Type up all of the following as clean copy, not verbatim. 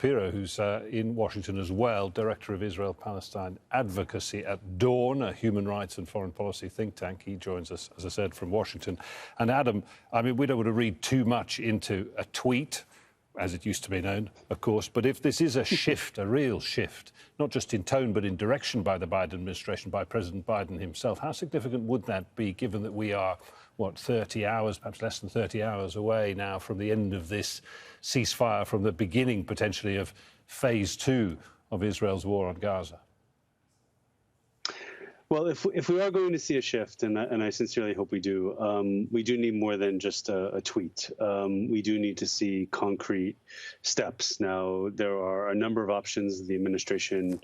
Shapiro, who's in Washington as well, director of Israel-Palestine Advocacy at Dawn, a human rights and foreign policy think tank. He joins us, as I said, from Washington. And Adam, I mean, we don't want to read too much into a tweet, as it used to be known, of course, but if this is a shift, a real shift, not just in tone but in direction by the Biden administration, by President Biden himself, how significant would that be, given that we are, what, 30 hours, perhaps less than 30 hours away now from the end of this ceasefire, from the beginning, potentially, of phase 2 of Israel's war on Gaza? Well, if we are going to see a shift, and I sincerely hope we do need more than just a tweet. We do need to see concrete steps. Now, there are a number of options the administration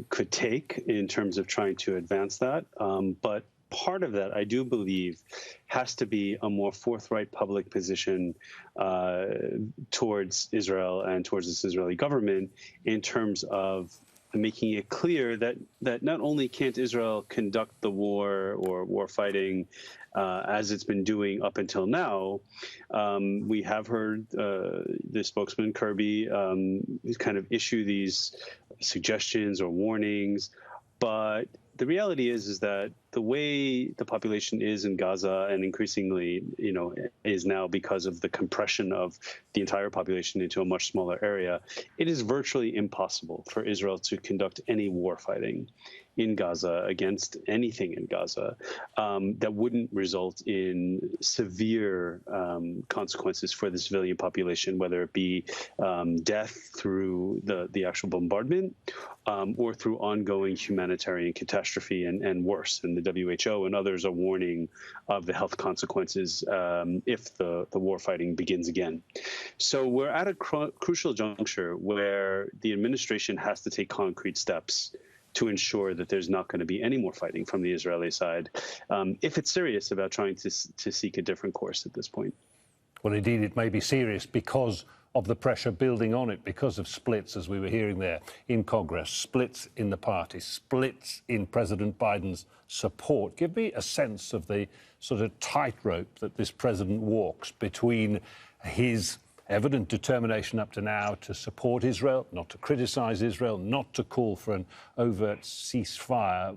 could take in terms of trying to advance that, but part of that, I do believe, has to be a more forthright public position towards Israel and towards this Israeli government in terms of making it clear that not only can't Israel conduct the war or war fighting as it's been doing up until now. We have heard the spokesman Kirby kind of issue these suggestions or warnings, but the reality is that the way the population is in Gaza, and increasingly, is now because of the compression of the entire population into a much smaller area, it is virtually impossible for Israel to conduct any war fighting in Gaza against anything in Gaza that wouldn't result in severe consequences for the civilian population, whether it be death through the actual bombardment or through ongoing humanitarian catastrophe and worse. And the WHO and others are warning of the health consequences if the war fighting begins again. So we're at a crucial juncture where the administration has to take concrete steps to ensure that there's not going to be any more fighting from the Israeli side, if it's serious about trying to seek a different course at this point. Well, indeed, it may be serious because of the pressure building on it, because of splits, as we were hearing there, in Congress, splits in the party, splits in President Biden's support. Give me a sense of the sort of tightrope that this president walks between his evident determination up to now to support Israel, not to criticize Israel, not to call for an overt ceasefire,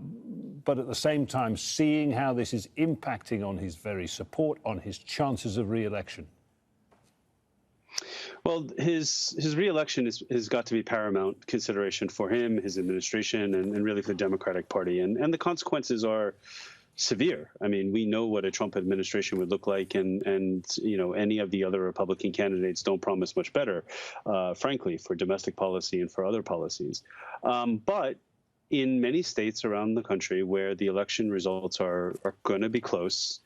but at the same time seeing how this is impacting on his very support, on his chances of re-election. Well, his re-election has got to be paramount consideration for him, his administration, and really for the Democratic Party. And the consequences are severe. I mean, we know what a Trump administration would look like, and any of the other Republican candidates don't promise much better, frankly, for domestic policy and for other policies. But in many states around the country where the election results are going to be close,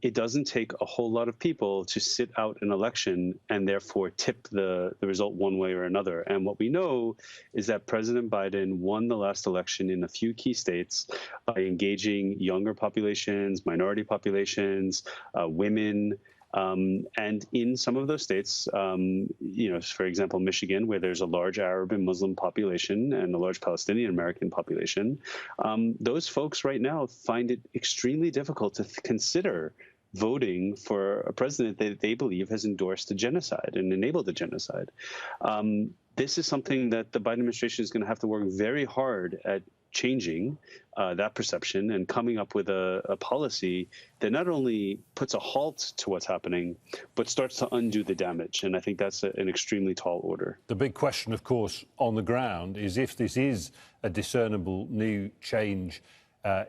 it doesn't take a whole lot of people to sit out an election and therefore tip the result one way or another. And what we know is that President Biden won the last election in a few key states by engaging younger populations, minority populations, women, and in some of those states, for example, Michigan, where there's a large Arab and Muslim population and a large Palestinian American population, those folks right now find it extremely difficult to consider voting for a president that they believe has endorsed a genocide and enabled a genocide. This is something that the Biden administration is going to have to work very hard at changing that perception and coming up with a policy that not only puts a halt to what's happening, but starts to undo the damage. And I think that's an extremely tall order. The big question, of course, on the ground is if this is a discernible new change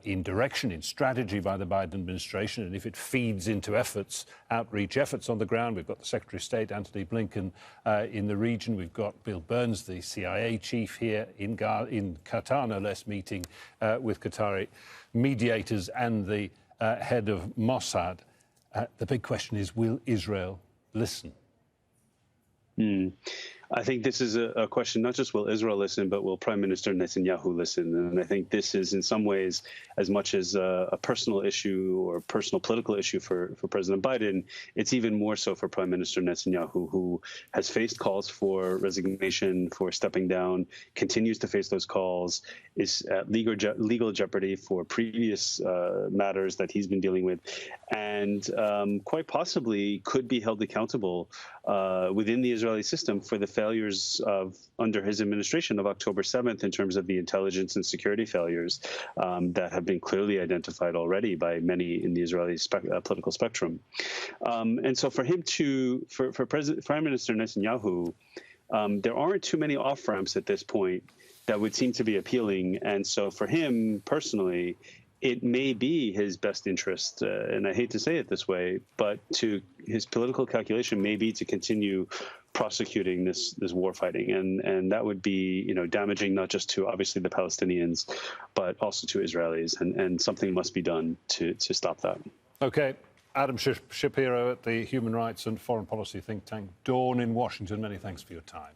in direction, in strategy by the Biden administration, and if it feeds into efforts, outreach efforts on the ground. We've got the Secretary of State, Antony Blinken, in the region. We've got Bill Burns, the CIA chief here in Qatar, no less, meeting with Qatari mediators and the head of Mossad. The big question is, will Israel listen? I think this is a question, not just will Israel listen, but will Prime Minister Netanyahu listen? And I think this is in some ways as much as a personal issue or personal political issue for President Biden. It's even more so for Prime Minister Netanyahu, who has faced calls for resignation, for stepping down, continues to face those calls, is at legal jeopardy for previous matters that he's been dealing with, and quite possibly could be held accountable within the Israeli system for the failures of under his administration of October 7th in terms of the intelligence and security failures that have been clearly identified already by many in the Israeli political spectrum. And so for him for Prime Minister Netanyahu, there aren't too many off-ramps at this point that would seem to be appealing. And so for him personally, it may be his best interest, and I hate to say it this way, but to his political calculation may be to continue prosecuting this war fighting, and that would be damaging not just to obviously the Palestinians, but also to Israelis, and something must be done to stop that. Okay, Adam Shapiro at the Human Rights and Foreign Policy think tank Dawn in Washington. Many thanks for your time.